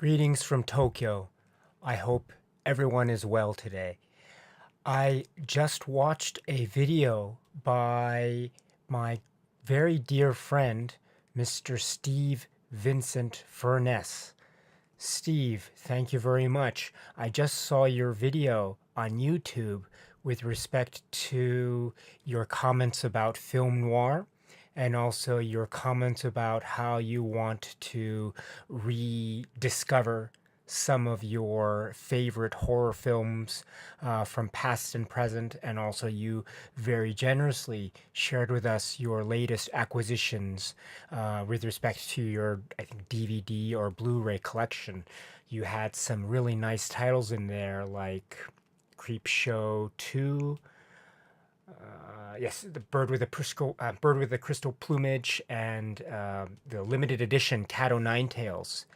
Greetings from Tokyo. I hope everyone is well today. I just watched a video by my very dear friend, Mr. Steve Vincent Furness. Steve, thank you very much. I just saw your video on YouTube with respect to your comments about film noir and also your comments about how you want to rediscover some of your favorite horror films from past and present, and also you very generously shared with us your latest acquisitions with respect to your, I think, DVD or Blu-ray collection. You had some really nice titles in there, like Creep Show 2. Yes, the bird with the crystal plumage, and the limited edition Cat O' Nine Tails.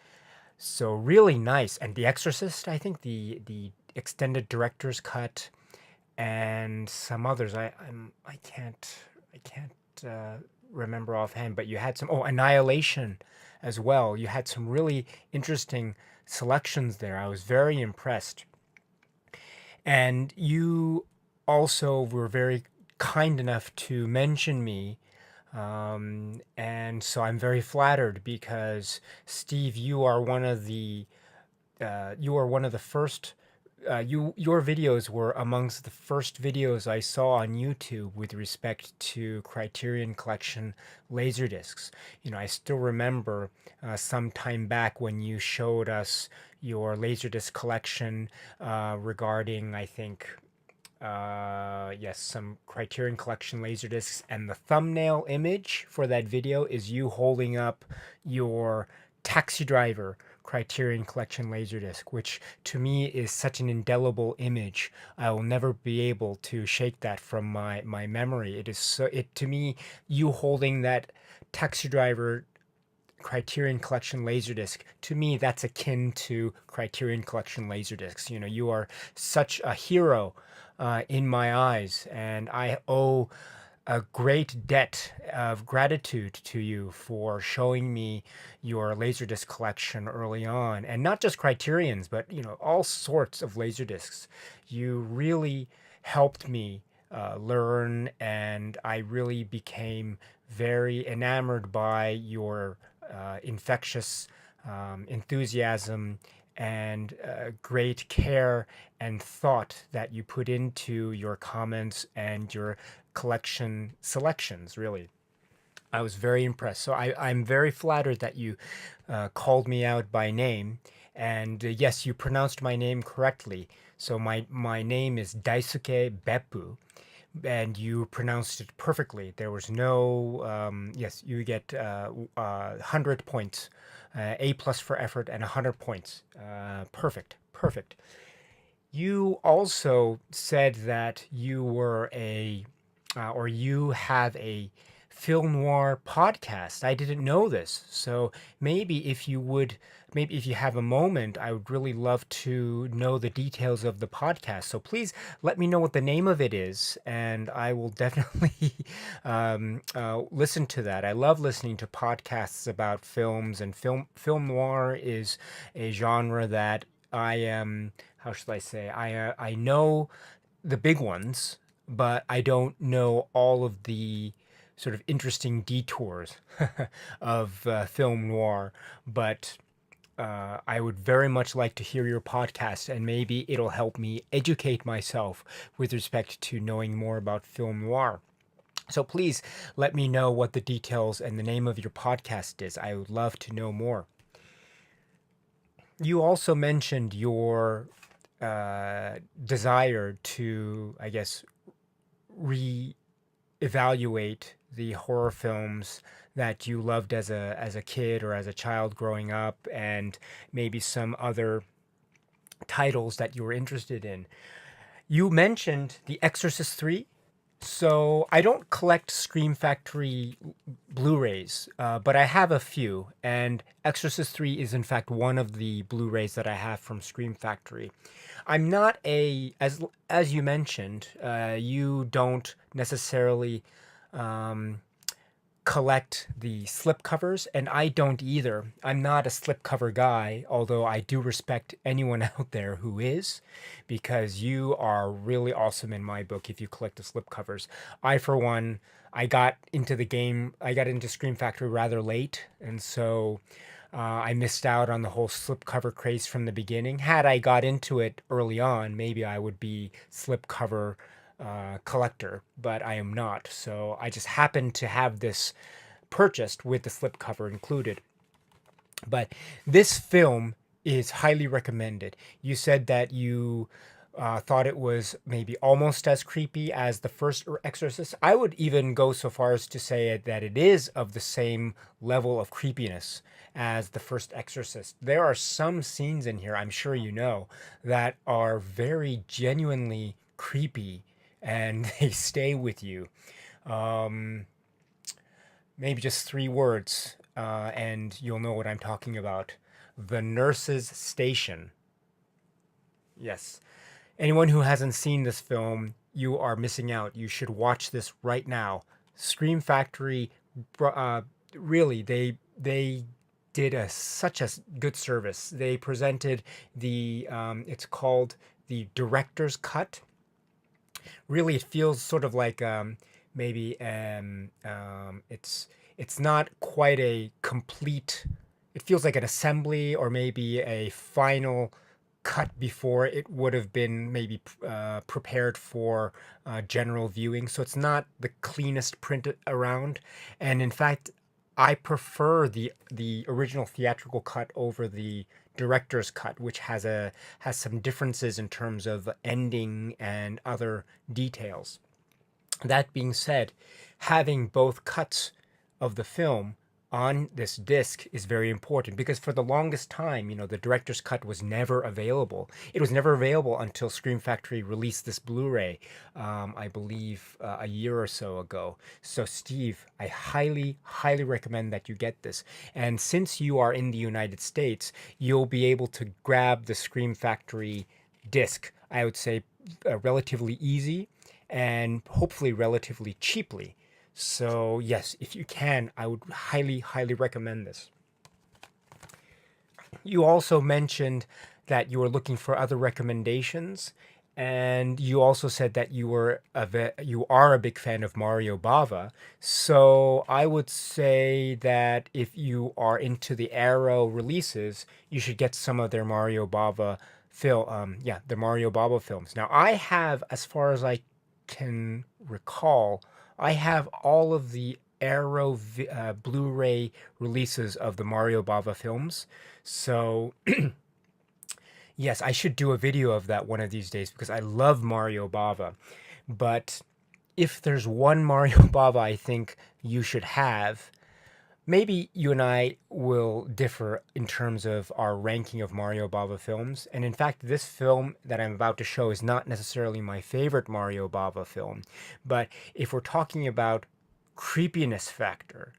So really nice. And The Exorcist, I think the extended director's cut, and some others. I can't remember offhand. But you had some. Oh, Annihilation, as well. You had some really interesting selections there. I was very impressed. And you also were very kind enough to mention me. And so I'm very flattered because, Steve, you are one of the first. Your videos were amongst the first videos I saw on YouTube with respect to Criterion Collection Laserdiscs. I still remember some time back when you showed us your Laserdisc collection regarding, I think, yes, some Criterion Collection Laserdiscs, and the thumbnail image for that video is you holding up your Taxi Driver Criterion Collection Laserdisc, which to me is such an indelible image. I will never be able to shake that from my memory. It is so, it to me, you holding that Taxi Driver Criterion Collection Laserdisc, to me, that's akin to Criterion Collection Laserdiscs. You are such a hero in my eyes, and I owe a great debt of gratitude to you for showing me your Laserdisc collection early on, and not just Criterion's, but all sorts of Laserdiscs. You really helped me learn, and I really became very enamored by your infectious enthusiasm and great care and thought that you put into your comments and your collection selections, really. I was very impressed. So I'm very flattered that you called me out by name. And yes, you pronounced my name correctly. So my name is Daisuke Beppu, and you pronounced it perfectly. There was no, yes, you get 100 points, A plus for effort, and 100 points. Perfect, perfect. You also said that you were or you have a film noir podcast. I didn't know this. So maybe if you have a moment, I would really love to know the details of the podcast. So please let me know what the name of it is, and I will definitely listen to that. I love listening to podcasts about films, and film noir is a genre that I am. How should I say? I know the big ones, but I don't know all of the sort of interesting detours of film noir. But I would very much like to hear your podcast, and maybe it'll help me educate myself with respect to knowing more about film noir. So please let me know what the details and the name of your podcast is. I would love to know more. You also mentioned your desire to, I guess, re-evaluate the horror films that you loved as a kid or as a child growing up, and maybe some other titles that you were interested in. You mentioned The Exorcist 3. So I don't collect Scream Factory Blu-rays, but I have a few, and Exorcist 3 is in fact one of the Blu-rays that I have from Scream Factory. I'm not as you mentioned, you don't necessarily collect the slipcovers, and I don't either. I'm not a slipcover guy, although I do respect anyone out there who is, because you are really awesome in my book if you collect the slipcovers. I, for one, I got into Scream Factory rather late, and so I missed out on the whole slipcover craze from the beginning. Had I got into it early on, maybe I would be slipcover collector, but I am not. So I just happened to have this purchased with the slipcover included. But this film is highly recommended. You said that you thought it was maybe almost as creepy as the first Exorcist. I would even go so far as to say that it is of the same level of creepiness as the first Exorcist. There are some scenes in here, I'm sure you know, that are very genuinely creepy and they stay with you. Um, Maybe just three words, and you'll know what I'm talking about. The Nurse's Station. Yes. Anyone who hasn't seen this film, you are missing out. You should watch this right now. Scream Factory, uh, really, they did such a good service. They presented it's called the director's cut. Really, it feels sort of like maybe it's not quite a complete. It feels like an assembly or maybe a final cut before it would have been maybe prepared for general viewing. So it's not the cleanest print around, and in fact, I prefer the original theatrical cut over the director's cut, which has some differences in terms of ending and other details. That being said, having both cuts of the film on this disc is very important because for the longest time, the director's cut was never available. It was never available until Scream Factory released this Blu-ray, I believe a year or so ago. So, Steve, I highly, highly recommend that you get this. And since you are in the United States, you'll be able to grab the Scream Factory disc, I would say, relatively easy and hopefully relatively cheaply. So yes, if you can, I would highly, highly recommend this. You also mentioned that you were looking for other recommendations, and you also said that you are a big fan of Mario Bava. So I would say that if you are into the Arrow releases, you should get some of their Mario Bava the Mario Bava films. Now I have, as far as I can recall, I have all of the Arrow Blu-ray releases of the Mario Bava films. So yes, I should do a video of that one of these days because I love Mario Bava. But if there's one Mario Bava I think you should have, maybe you and I will differ in terms of our ranking of Mario Bava films. And in fact, this film that I'm about to show is not necessarily my favorite Mario Bava film. But if we're talking about creepiness factor,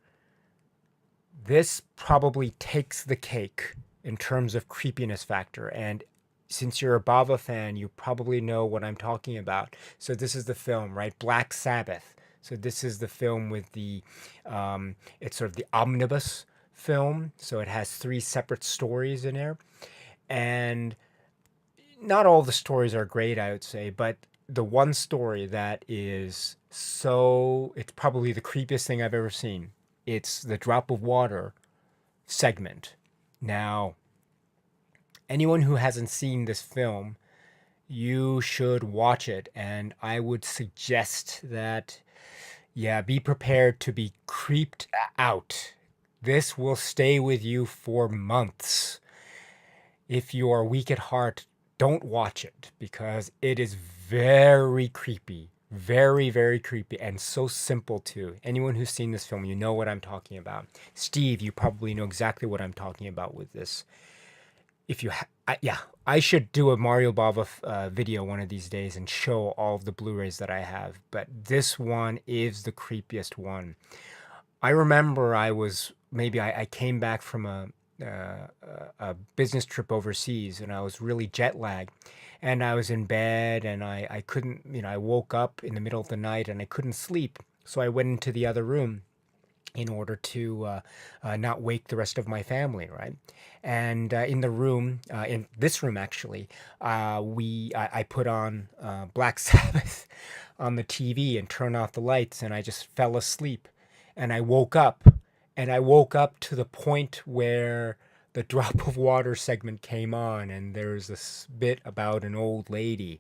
this probably takes the cake in terms of creepiness factor. And since you're a Bava fan, you probably know what I'm talking about. So this is the film, right? Black Sabbath. So this is the film with it's sort of the omnibus film. So it has three separate stories in there. And not all the stories are great, I would say, but the one story that is it's probably the creepiest thing I've ever seen. It's the drop of water segment. Now, anyone who hasn't seen this film, you should watch it. And I would suggest that, yeah, be prepared to be creeped out. This will stay with you for months. If you are weak at heart, don't watch it because it is very creepy. Very, very creepy and so simple too. Anyone who's seen this film, you know what I'm talking about. Steve, you probably know exactly what I'm talking about with this. If you, I should do a Mario Bava video one of these days and show all of the Blu-rays that I have. But this one is the creepiest one. I remember I came back from a business trip overseas and I was really jet lagged and I was in bed and I couldn't, I woke up in the middle of the night and I couldn't sleep. So I went into the other room in order to not wake the rest of my family, right? And in the room, in this room actually, I put on Black Sabbath on the TV and turned off the lights, and I just fell asleep. And I woke up, and I woke up to the point where the drop of water segment came on, and there's this bit about an old lady.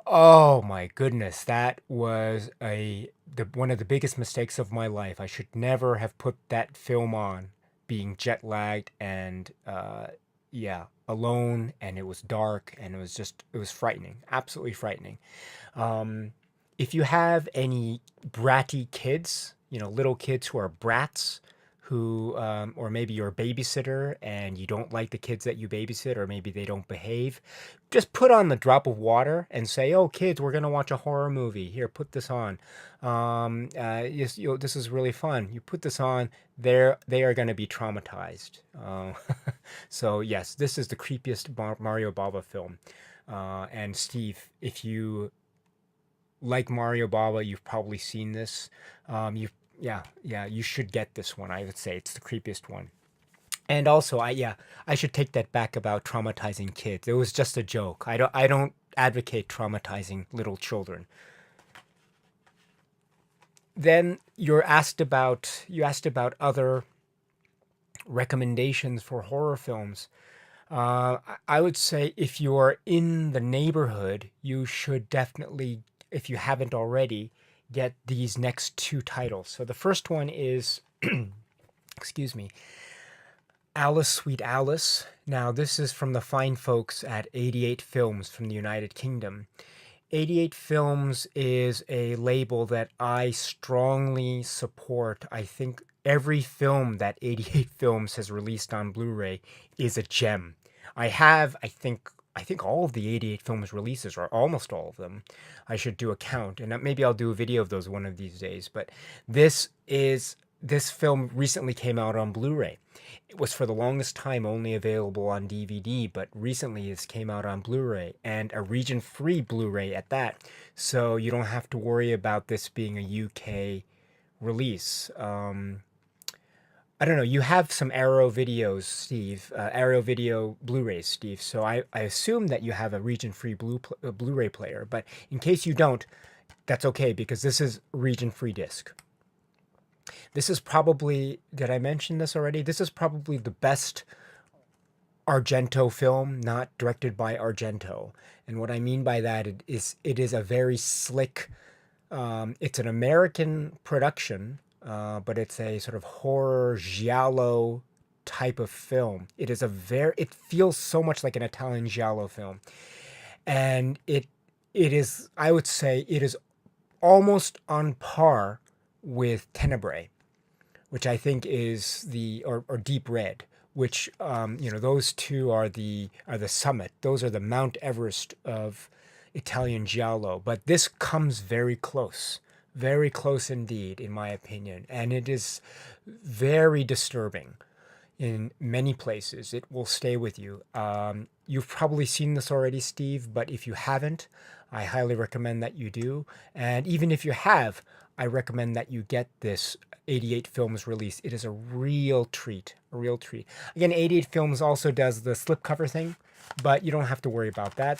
Oh my goodness, that was one of the biggest mistakes of my life. I should never have put that film on, being jet lagged and yeah, alone, and it was dark, and it was frightening, absolutely frightening. Um, if you have any bratty kids, little kids who are brats, or maybe you're a babysitter and you don't like the kids that you babysit, or maybe they don't behave, just put on the drop of water and say, "Oh, kids, we're gonna watch a horror movie. Here, put this on. This is really fun. You put this on, they are gonna be traumatized." So yes, this is the creepiest Mario Bava film. And Steve, if you like Mario Bava, you've probably seen this. You yeah, you should get this one. I would say it's the creepiest one. And also, I should take that back about traumatizing kids. It was just a joke. I don't advocate traumatizing little children. Then you asked about other recommendations for horror films. I would say if you're in the neighborhood, you should definitely, if you haven't already, get these next two titles. So the first one is, excuse me, Alice Sweet Alice. Now, this is from the fine folks at 88 Films from the United Kingdom. 88 Films is a label that I strongly support. I think every film that 88 Films has released on Blu-ray is a gem. I think all of the 88 Films releases, or almost all of them. I should do a count, and maybe I'll do a video of those one of these days. But this film recently came out on Blu-ray. It was for the longest time only available on DVD, but recently it's came out on Blu-ray, and a region-free Blu-ray at that. So you don't have to worry about this being a UK release. I don't know. You have some Arrow videos, Steve. Arrow video Blu-rays, Steve. So I assume that you have a region-free Blu-ray player. But in case you don't, that's okay because this is region-free disc. This is probably, did I mention this already? This is probably the best Argento film not directed by Argento. And what I mean by that it is a very slick, it's an American production, but it's a sort of horror giallo type of film. It feels so much like an Italian giallo film. And it is, I would say, it is almost on par with Tenebrae, which I think is or Deep Red, which those two are the summit. Those are the Mount Everest of Italian giallo. But this comes very close indeed, in my opinion, and it is very disturbing in many places. It will stay with you. You've probably seen this already, Steve, but if you haven't, I highly recommend that you do. And even if you have, I recommend that you get this 88 Films release. It is a real treat, a real treat. Again, 88 Films also does the slipcover thing, but you don't have to worry about that.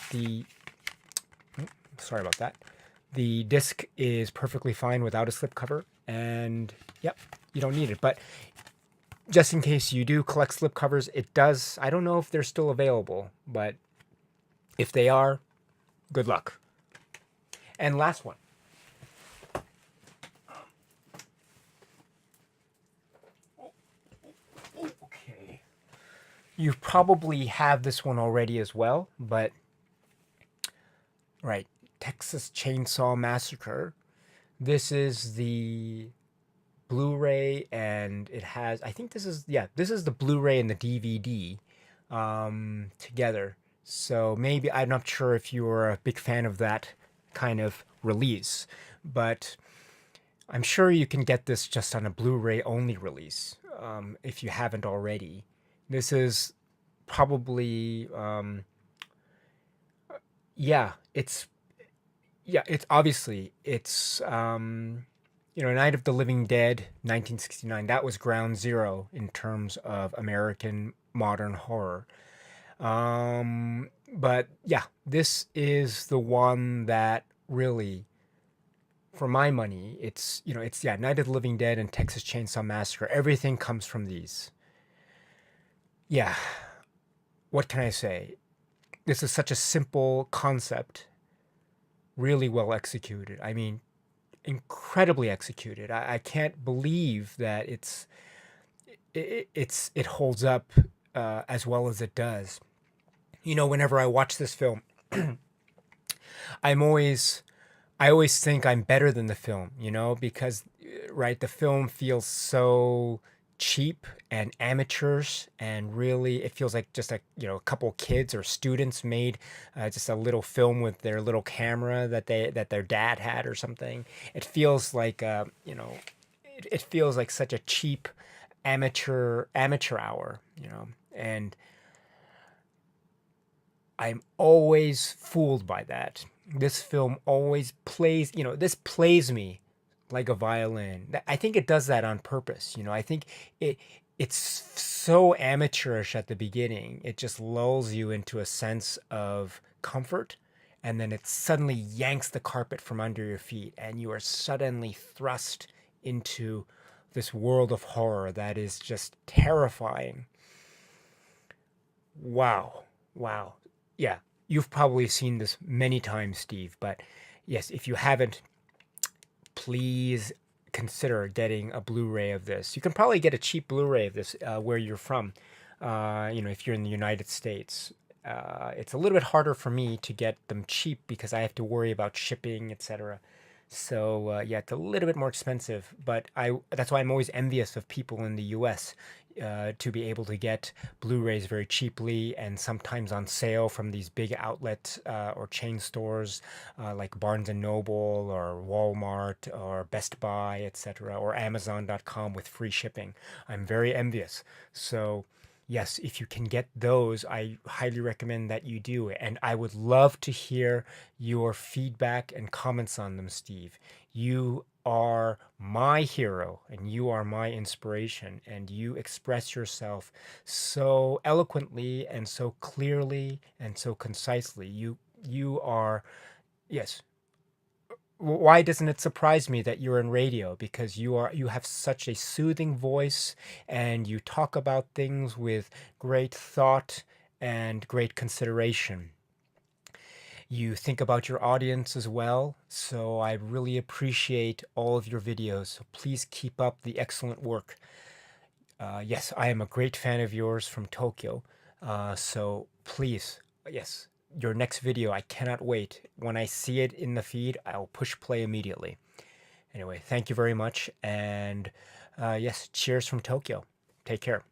Sorry about that. The disc is perfectly fine without a slipcover, and yep, you don't need it. But just in case you do collect slipcovers, it does. I don't know if they're still available, but if they are, good luck. And last one. Okay. You probably have this one already as well, but right, Texas Chainsaw Massacre. This is the Blu-ray, and it has, I think this is the Blu-ray and the DVD together. So maybe, I'm not sure if you're a big fan of that kind of release, but I'm sure you can get this just on a Blu-ray only release, if you haven't already. This is probably, yeah, it's obviously, it's Night of the Living Dead, 1969, that was ground zero in terms of American modern horror. But yeah, this is the one that really, for my money, it's yeah, Night of the Living Dead and Texas Chainsaw Massacre. Everything comes from these. Yeah, what can I say? This is such a simple concept, really well executed. I mean, incredibly executed. I can't believe that it holds up as well as it does. Whenever I watch this film, I'm always I always think I'm better than the film, because right, the film feels so cheap and amateurish, and really it feels like just a couple kids or students made just a little film with their little camera that their dad had or something. It feels like it feels like such a cheap amateur hour, and I'm always fooled by that. This film always plays, this plays me like a violin. I think it does that on purpose. I think it it's so amateurish at the beginning. It just lulls you into a sense of comfort, and then it suddenly yanks the carpet from under your feet, and you are suddenly thrust into this world of horror that is just terrifying. Wow. Wow. Yeah. You've probably seen this many times, Steve, but yes, if you haven't, please consider getting a Blu-ray of this. You can probably get a cheap Blu-ray of this where you're from. If you're in the United States, it's a little bit harder for me to get them cheap because I have to worry about shipping, etc. So yeah, it's a little bit more expensive, but I that's why I'm always envious of people in the U.S. To be able to get Blu-rays very cheaply and sometimes on sale from these big outlet or chain stores like Barnes and Noble or Walmart or Best Buy, etc., or Amazon.com with free shipping. I'm very envious. So yes, if you can get those, I highly recommend that you do. And I would love to hear your feedback and comments on them, Steve. You are my hero and you are my inspiration, and you express yourself so eloquently and so clearly and so concisely. You are, yes. Why doesn't it surprise me that you're in radio? Because you have such a soothing voice, and you talk about things with great thought and great consideration. You think about your audience as well, so I really appreciate all of your videos. So please keep up the excellent work. Yes, I am a great fan of yours from Tokyo. So please, yes, your next video, I cannot wait. When I see it in the feed, I'll push play immediately. Anyway, thank you very much. And yes, cheers from Tokyo. Take care.